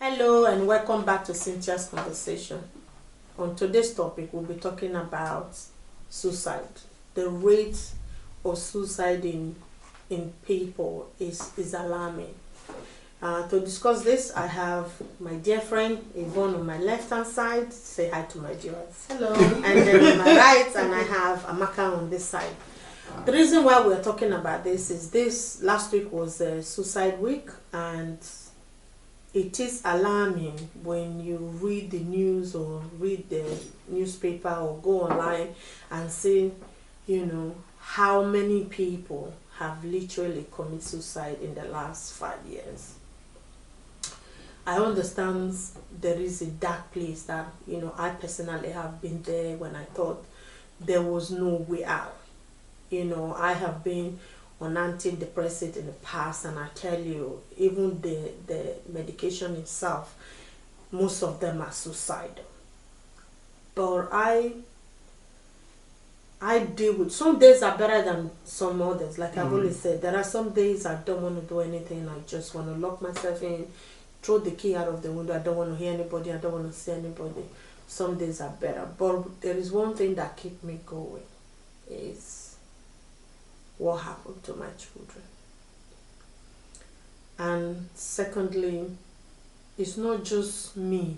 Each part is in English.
Hello and welcome back to Cynthia's Conversation. On today's topic, we'll be talking about suicide. The rate of suicide in people is alarming. To discuss this, I have my dear friend Yvonne on my left hand side. Say hi to my viewers. Hello. And then on my right, and I have Amaka on this side. The reason why we're talking about this is this last week was Suicide Week, and it is alarming when you read the news or read the newspaper or go online and see, how many people have literally committed suicide in the last 5 years. I understand there is a dark place that, I personally have been there when I thought there was no way out. I have been on antidepressant in the past, and I tell you, even the medication itself, most of them are suicidal. But I deal with, some days are better than some others. Like I've always said, there are some days I don't want to do anything. I just want to lock myself in, throw the key out of the window. I don't want to hear anybody. I don't want to see anybody. Some days are better. But there is one thing that keeps me going, is what happened to my children. And secondly, it's not just me.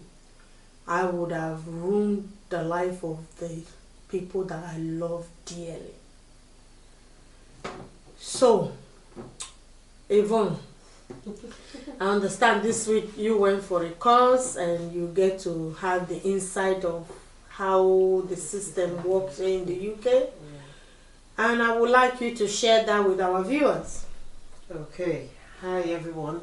I would have ruined the life of the people that I love dearly. So, Yvonne, I understand this week you went for a course and you get to have the insight of how the system works in the UK. And I would like you to share that with our viewers. Okay. Hi everyone.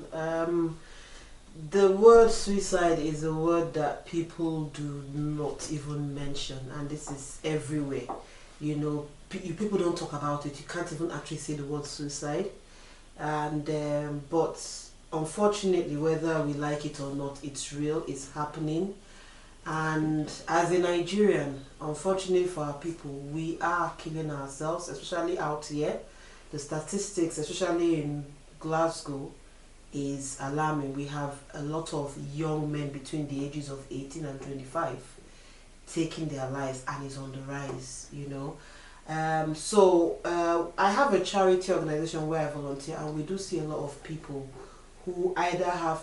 The word suicide is a word that people do not even mention, and this is everywhere. People don't talk about it. You can't even actually say the word suicide. And but unfortunately, whether we like it or not, it's real. It's happening. And as a Nigerian, unfortunately for our people, we are killing ourselves, especially out here. The statistics, especially in Glasgow, is alarming. We have a lot of young men between the ages of 18 and 25 taking their lives, and it's on the rise, I have a charity organization where I volunteer, and we do see a lot of people who either have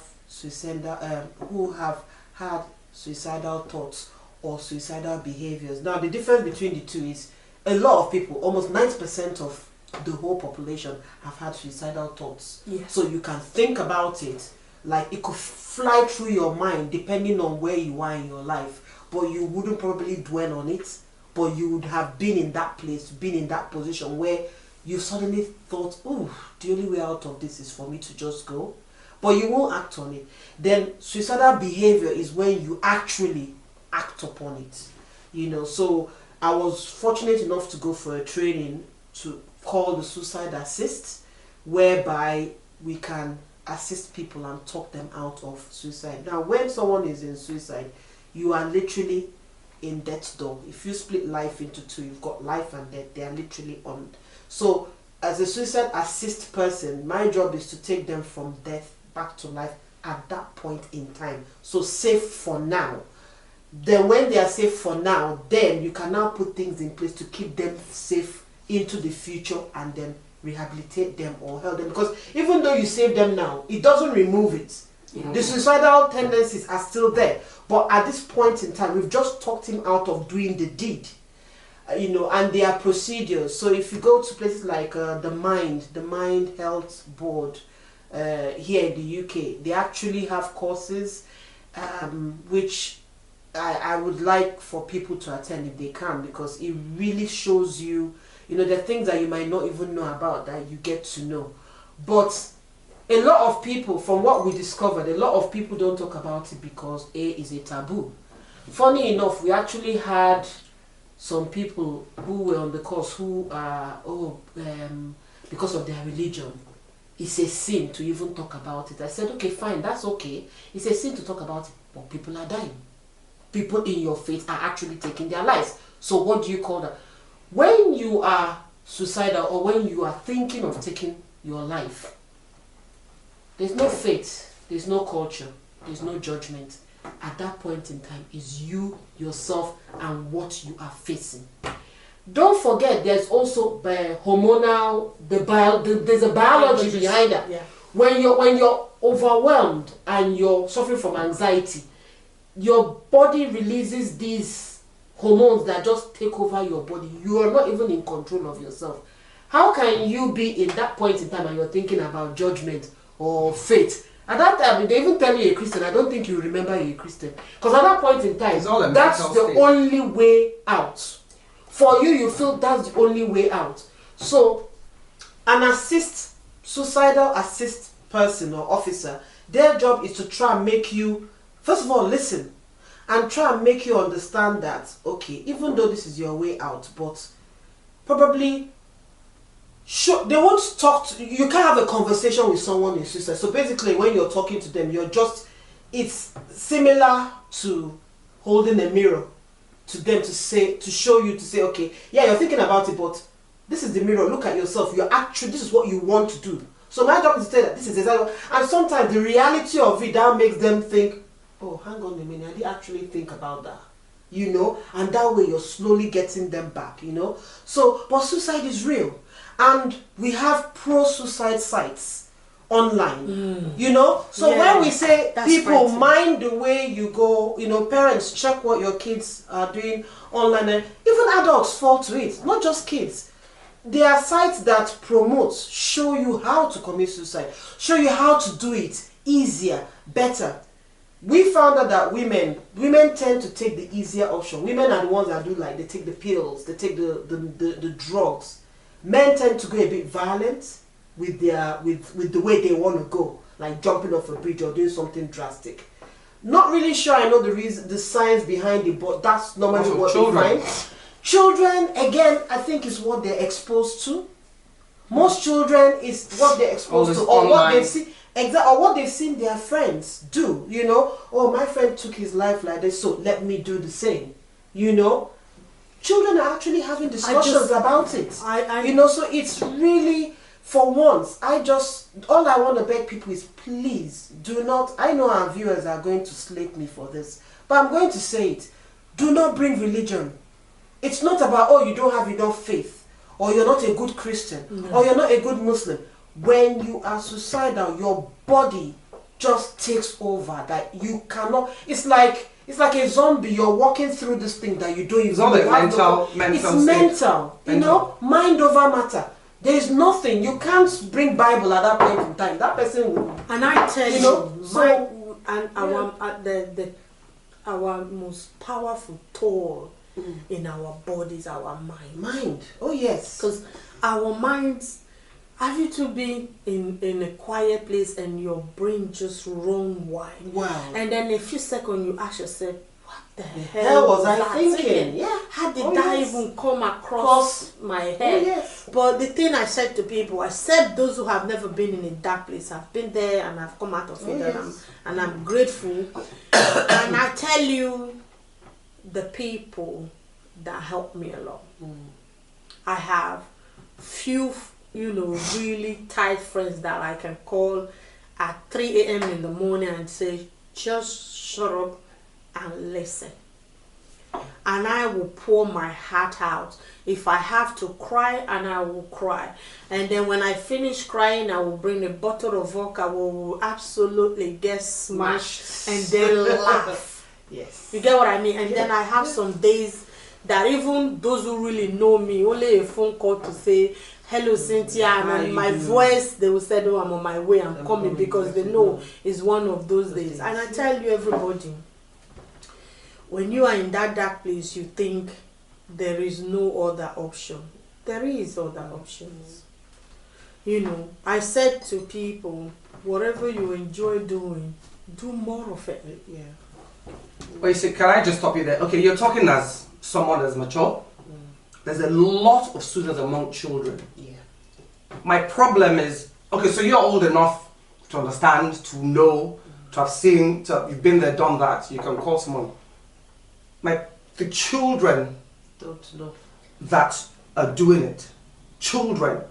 who have had suicidal thoughts or suicidal behaviors. Now, the difference between the two is a lot of people, almost 90% of the whole population, have had suicidal thoughts. Yes. So you can think about it, like it could fly through your mind depending on where you are in your life, but you wouldn't probably dwell on it, but you would have been in that place, been in that position where you suddenly thought, oh, the only way out of this is for me to just go. But you won't act on it. Then suicidal behavior is when you actually act upon it. So I was fortunate enough to go for a training to call the Suicide Assist, whereby we can assist people and talk them out of suicide. Now, when someone is in suicide, you are literally in death's door. If you split life into two, you've got life and death. They are literally on. So as a suicide assist person, my job is to take them from death back to life at that point in time. So safe for now. Then when they are safe for now, then you can now put things in place to keep them safe into the future, and then rehabilitate them or help them. Because even though you save them now, it doesn't remove it. Yeah. The suicidal tendencies are still there. But at this point in time, we've just talked him out of doing the deed. And there are procedures. So if you go to places like the Mind Health Board, here in the UK, they actually have courses which I would like for people to attend if they can, because it really shows you, the things that you might not even know about that you get to know. But a lot of people, from what we discovered, a lot of people don't talk about it because is a taboo. Funny enough, we actually had some people who were on the course who are, because of their religion, it's a sin to even talk about it. I said, okay, fine, that's okay. It's a sin to talk about it, but people are dying. People in your faith are actually taking their lives. So what do you call that? When you are suicidal or when you are thinking of taking your life, there's no faith, there's no culture. there's no judgment. At that point in time, is you, yourself, and what you are facing. Don't forget, there's also hormonal, there's a biology behind that. Yeah. When you're overwhelmed and you're suffering from anxiety, your body releases these hormones that just take over your body. You are not even in control of yourself. How can you be in that point in time and you're thinking about judgment or fate? At that time, they even tell you a Christian, I don't think you remember you're a Christian. Because at that point in time, that's the only way out. For you, you feel that's the only way out. So, an suicidal assist person or officer, their job is to try and make you, first of all, listen. And try and make you understand that, okay, even though this is your way out, but probably they won't talk to you. You can't have a conversation with someone in suicide. So basically, when you're talking to them, it's similar to holding a mirror to them to show you, to say, okay, yeah, you're thinking about it, but this is the mirror. Look at yourself. This is what you want to do. So my job is to say that this is exactly. And sometimes the reality of it that makes them think, oh, hang on a minute, I did actually think about that. And that way you're slowly getting them back. So, but suicide is real. And we have pro-suicide sites online, So when we say people mind the way you go, parents check what your kids are doing online, and even adults fall to it, not just kids. There are sites that show you how to commit suicide, show you how to do it easier, better. We found out that women tend to take the easier option. Women are the ones that they take the pills, they take the drugs. Men tend to go a bit violent with the way they want to go, like jumping off a bridge or doing something drastic. Not really sure I know the science behind it, but that's normally what they find. Children, again, I think is what they're exposed to. Most children is what they're exposed to, or what they see. Or what they've seen their friends do, Oh, my friend took his life like this, so let me do the same, Children are actually having discussions about it, so it's really, for once, all I want to beg people is, please, do not, I know our viewers are going to slate me for this, but I'm going to say it, do not bring religion. It's not about, oh, you don't have enough faith, or you're not a good Christian, or you're not a good Muslim. When you are suicidal, your body just takes over, that you cannot. It's like a zombie. You're walking through this thing that you don't even. It's all mental. It's mental. Mind over matter. There is nothing. You can't bring Bible at that point in time. That person will. And I tell you, our most powerful tool in our bodies, our mind. Mind. Oh yes. Because our minds. Have you to be in a quiet place and your brain just run wild? Wow. And then a few seconds you ask yourself, what the hell was I thinking? Yeah. How did that even come across my head? Oh, yes. But the thing I said to people, except those who have never been in a dark place, I've been there and I've come out of it, and I'm grateful. And I tell you, the people that helped me a lot. I have few really tight friends that I can call at 3 a.m. in the morning and say, just shut up and listen. And I will pour my heart out. If I have to cry, and I will cry. And then when I finish crying, I will bring a bottle of vodka. We will absolutely get smashed and then laugh. Yes. You get what I mean? And then I have some days that even those who really know me, only a phone call to say, hello Cynthia, and my voice, they will say, oh, I'm on my way, I'm coming, because they know it's one of those days. And I tell you, everybody, when you are in that dark place, you think there is no other option. There is other options. I said to people, whatever you enjoy doing, do more of it. Yeah. Well, you see, can I just stop you there? Okay, you're talking as someone that's mature. There's a lot of suicides among children. Yeah. My problem is, okay, so you're old enough to understand, to know, to have seen, you've been there, done that, you can call someone. The children don't know that are doing it, children,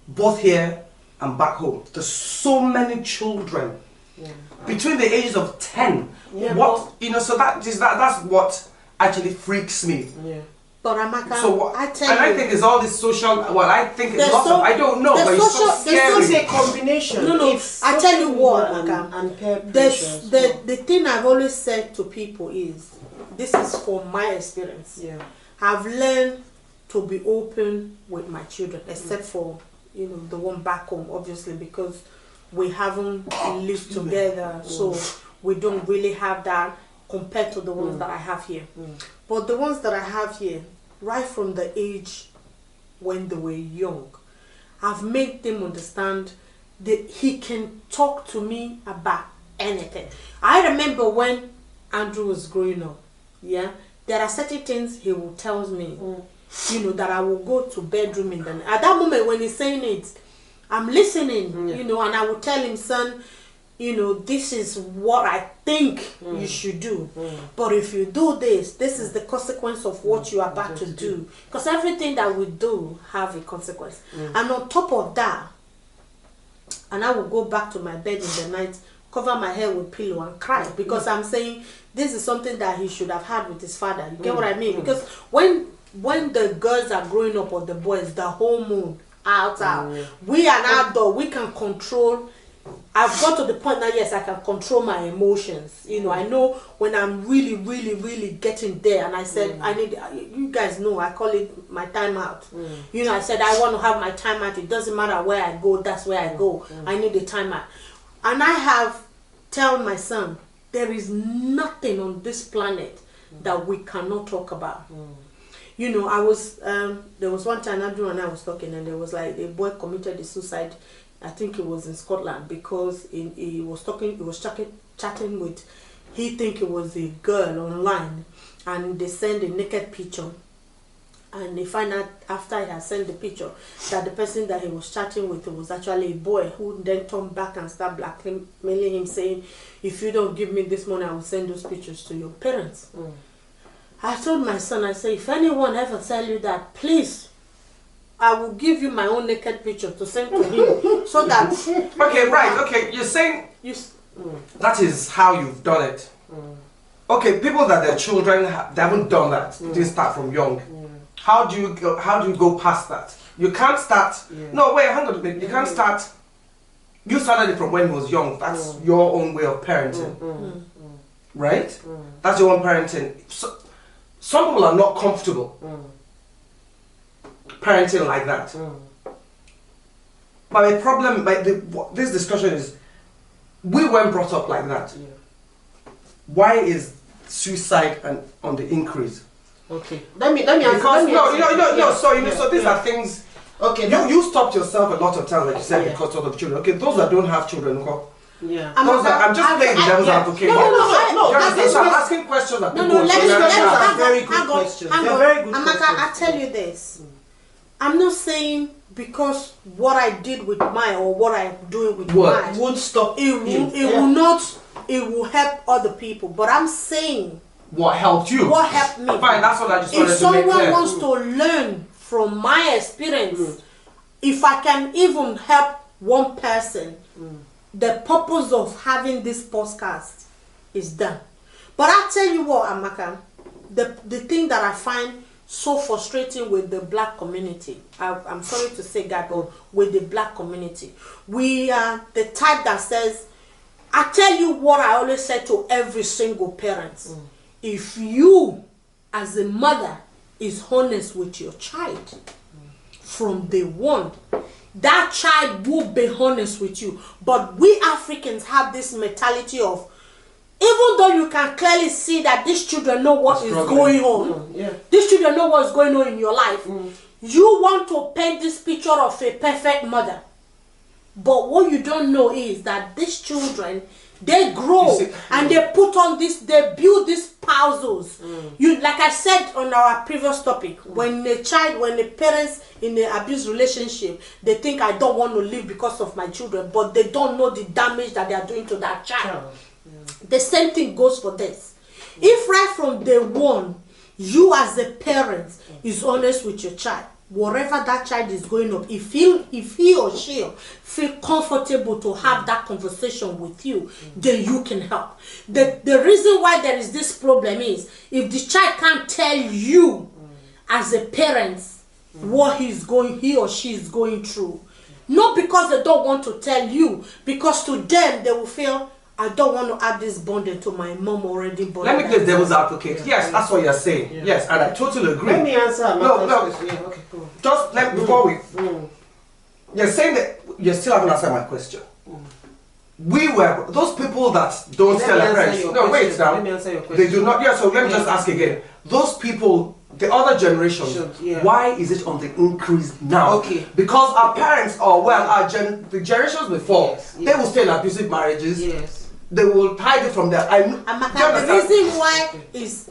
both here and back home. There's so many children between the ages of 10. Yeah, What, you know, so that's what actually freaks me. Yeah. But Amaka, So what, I tell and you, I think it's all this social, well, I think it's There's lots so- of, I don't know, there's but it's so social- there's scary. It's a combination. No, It's I tell you social what, media Amaka, and peer pressure as the well. the thing I've always said to people is, this is from my experience. Yeah. I've learned to be open with my children, except for, you know, the one back home, obviously, because we haven't lived together, so we don't really have that compared to the ones that I have here. But the ones that I have here, right from the age when they were young, I've made them understand that he can talk to me about anything. I remember when Andrew was growing up, yeah, there are certain things he will tell me, you know, that I will go to bedroom in the at that moment when he's saying it, I'm listening, you know, and I will tell him, son, you know, this is what I think you should do. But if you do this, this is the consequence of what you are about to do. Because everything that we do have a consequence. And on top of that, and I will go back to my bed in the night, cover my hair with pillow and cry, because I'm saying this is something that he should have had with his father. You get what I mean? Because when the girls are growing up, or the boys, the hormone out. We are an adult, we can control. I've got to the point now, yes, I can control my emotions. You know, I know when I'm really, really, really getting there, and I said, I need, you guys know, I call it my time out. You know, I said, I want to have my time out. It doesn't matter where I go, that's where I go. I need a time out. And I have told my son, there is nothing on this planet that we cannot talk about. You know, I was, there was one time Andrew and I was talking, and there was like a boy committed a suicide. I think it was in Scotland, because he was chatting with, he think it was a girl online, and they send a naked picture, and they find out after he had sent the picture that the person that he was chatting with was actually a boy, who then turned back and started blackmailing him, saying, if you don't give me this money, I will send those pictures to your parents. I told my son, I said, if anyone ever tell you that, please, I will give you my own naked picture to send to him, so that... Okay, right, okay, you're saying that is how you've done it. Okay, people that their children they haven't done that, didn't start from young. How do you go past that? You can't start, no wait, hang on a minute, you can't start, you started it from when he was young, that's your own way of parenting. Right? That's your own parenting. So, some people are not comfortable parenting like that. But the problem, this discussion is, we weren't brought up like that. Why is suicide on the increase? Okay. Let me answer. So these are things. Okay. You stopped yourself a lot of times, like you said, because of children. Okay, those that don't have children, okay? Yeah. I'm just playing the devil's advocate. No. I'm asking questions that people let me very good questions. They're very good Amaka, questions. I tell you this. I'm not saying because what I did with mine, or what I'm doing with mine, won't stop it will help other people. But I'm saying what helped you. What helped me. Fine, that's what I just wanted if to make clear. someone wants to learn from my experience, if I can even help one person, the purpose of having this podcast is done. But I tell you what, Amaka, the thing that I find so frustrating with the black community, I'm sorry to say that, but with the black community, we are the type that says, I tell you what I always say to every single parent, if you as a mother is honest with your child from day one, that child will be honest with you. But we Africans have this mentality of, even though you can clearly see that these children know what is going on, these children know what is going on in your life, you want to paint this picture of a perfect mother. But what you don't know is that these children, they grow and they put on this, they build these puzzles. You, like I said on our previous topic, when the parents in the abuse relationship, they think I don't want to live because of my children, but they don't know the damage that they are doing to that child. The same thing goes for this. If right from day one, you as a parent is honest with your child, whatever that child is going up, if he or she feel comfortable to have that conversation with you, then you can help. The reason why there is this problem is if the child can't tell you as a parent what he or she is going through, not because they don't want to tell you, because to them they will feel, I don't want to add this burden to my mom already. Let me play devil's advocate. Yes, that's what you're saying. Yeah. Yes, and I totally agree. Let me answer. No. Yeah, okay, go on. Just let before we. You're saying that you still haven't answered my question. We were those people that don't Let tell me their answer parents. your No, wait question. now. Let me answer your question. They do not. Yeah. So let me just ask again. Those people, the other generation, Yeah. why is it on the increase now? Okay. Because our parents, or well, the generations before, Yes, they will stay in abusive marriages. Yes. They will hide it from their. The reason why is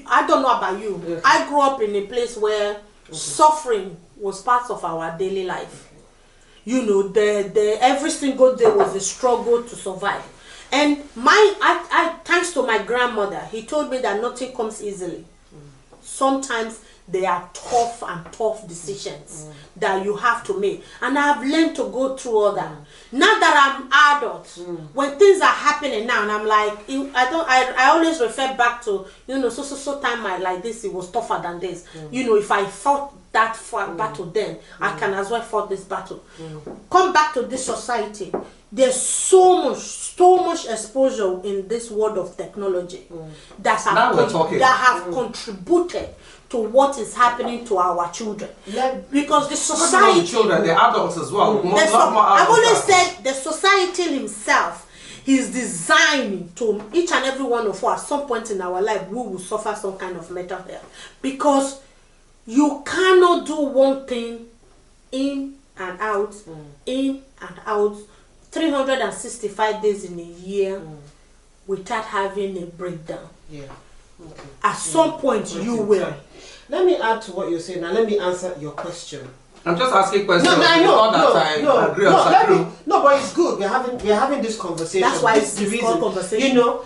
I don't know about you. Yes. I grew up in a place where suffering was part of our daily life. You know, the every single day was a struggle to survive. And I thanks to my grandmother, he told me that nothing comes easily. Sometimes they are tough decisions that you have to make, and I've learned to go through all that. Now that I'm adult, when things are happening now, and I'm like, I always refer back to, you know, so time like this, it was tougher than this. You know, if I fought that battle then, I can as well fight this battle. Come back to this society. There's so much exposure in this world of technology that have contributed to what is happening to our children. Because the society, the children, the adults as well. I've always said the society himself is designed to each and every one of us at some point in our life we will suffer some kind of mental health, because you cannot do one thing in and out, 365 days in a year without having a breakdown. Yeah. Okay. At some point you will. Let me add to what you're saying now. Let me answer your question. I'm just asking questions. No, but it's good. We're having this conversation. That's why it's the reason. Conversation. You know,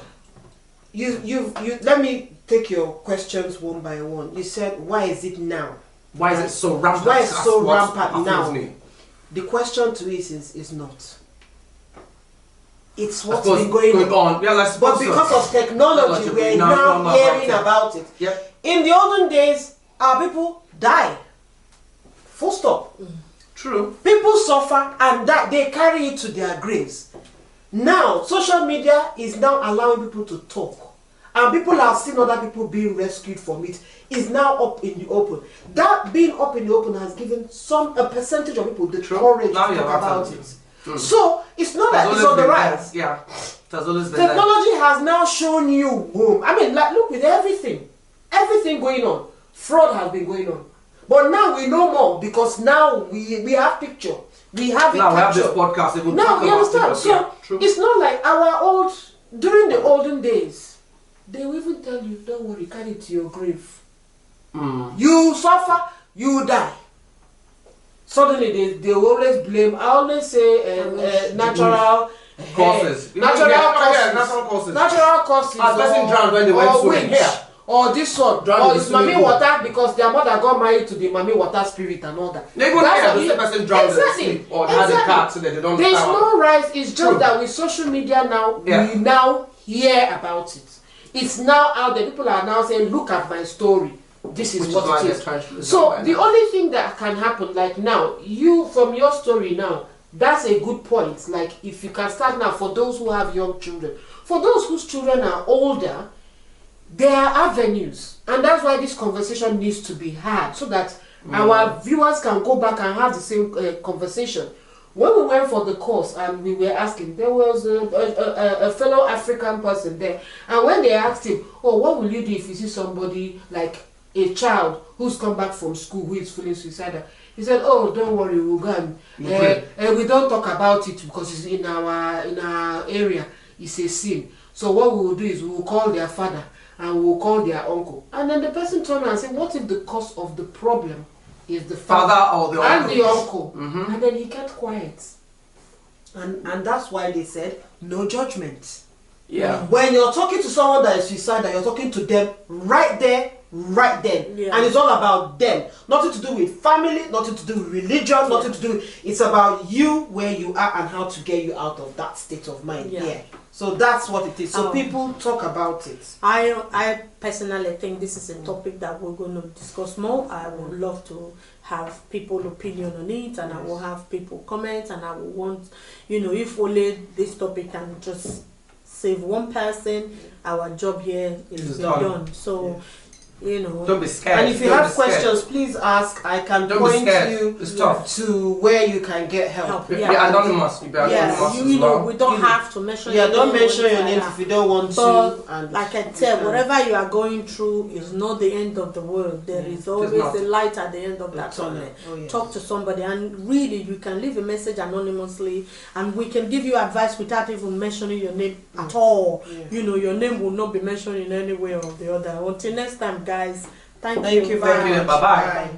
you. Let me take your questions one by one. You said, why is it now? Why is it so rampant? Why is it so rampant now? Me. The question to it is not. It's what's been going on. Yeah, but because of technology, we're now hearing about it. Yeah. In the olden days, our people die. Full stop. True. People suffer and die. They carry it to their graves. Now, social media is now allowing people to talk. And people have seen other people being rescued from it. It's now up in the open. That being up in the open has given a percentage of people the courage to talk about it. So it's not that it's on the rise. Yeah, that's always been technology has now shown you home. I mean, like, look, with everything going on, fraud has been going on. But now we know more because now we have picture. We have it. Now we have this podcast. Now we understand. So it's not like during the olden days, they will even tell you, don't worry, carry it to your grave. You suffer, you die. Suddenly they will always blame. I always say natural causes. Natural causes. As person drowned when they went swimming here. Or this one, or it's Mami Water because their mother got married to the Mami Water spirit and all that. They the person drowned in the sleep or had a cat so that they don't. There's no rise. It's just that with social media now, we now hear about it. It's now out there. People are now saying, "Look at my story. This is what it is." So the only thing that can happen, like now, from your story now, that's a good point. Like if you can start now for those who have young children, for those whose children are older, there are avenues, and that's why this conversation needs to be had so that our viewers can go back and have the same conversation. When we went for the course and we were asking, there was a fellow African person there, and when they asked him, "Oh, what will you do if you see somebody like a child who's come back from school who is feeling suicidal?" He said, "Oh, don't worry, we'll go and we don't talk about it because it's in our area. It's a sin. So what we will do is we will call their father and we will call their uncle." And then the person turned around and said, "What if the cause of the problem is the father or the uncle?" And then he kept quiet. And that's why they said no judgment. Yeah. When you're talking to someone that is suicidal, you're talking to them right there, right then. Yeah. And it's all about them. Nothing to do with family, nothing to do with religion, nothing to do with, it's about you, where you are, and how to get you out of that state of mind. Yeah. So that's what it is. So Oh. people talk about it. I personally think this is a topic that we're going to discuss more. I would love to have people's opinion on it, and I will have people comment, and I will want, if only this topic can just save one person, our job here is It's done. done. So, Don't be scared. And if you Don't have be scared. questions, please ask. I can Don't be point scared. you It's tough. to where you can get help. Be Yeah. anonymous. Be anonymous Yeah, as you know, well. we don't You- have to mention Yeah, your don't name or mention your anything names like if that. you don't want But to. And like I said, whatever you are going through is not the end of the world. There is always not. a light at the end of that tunnel. tunnel. Oh, yes. Talk to somebody, and really, you can leave a message anonymously, and we can give you advice without even mentioning your name at all. Yeah. Your name will not be mentioned in any way or the other. Until next time, guys. Thank Thank you. you very Thank you. much. Bye-bye. Bye.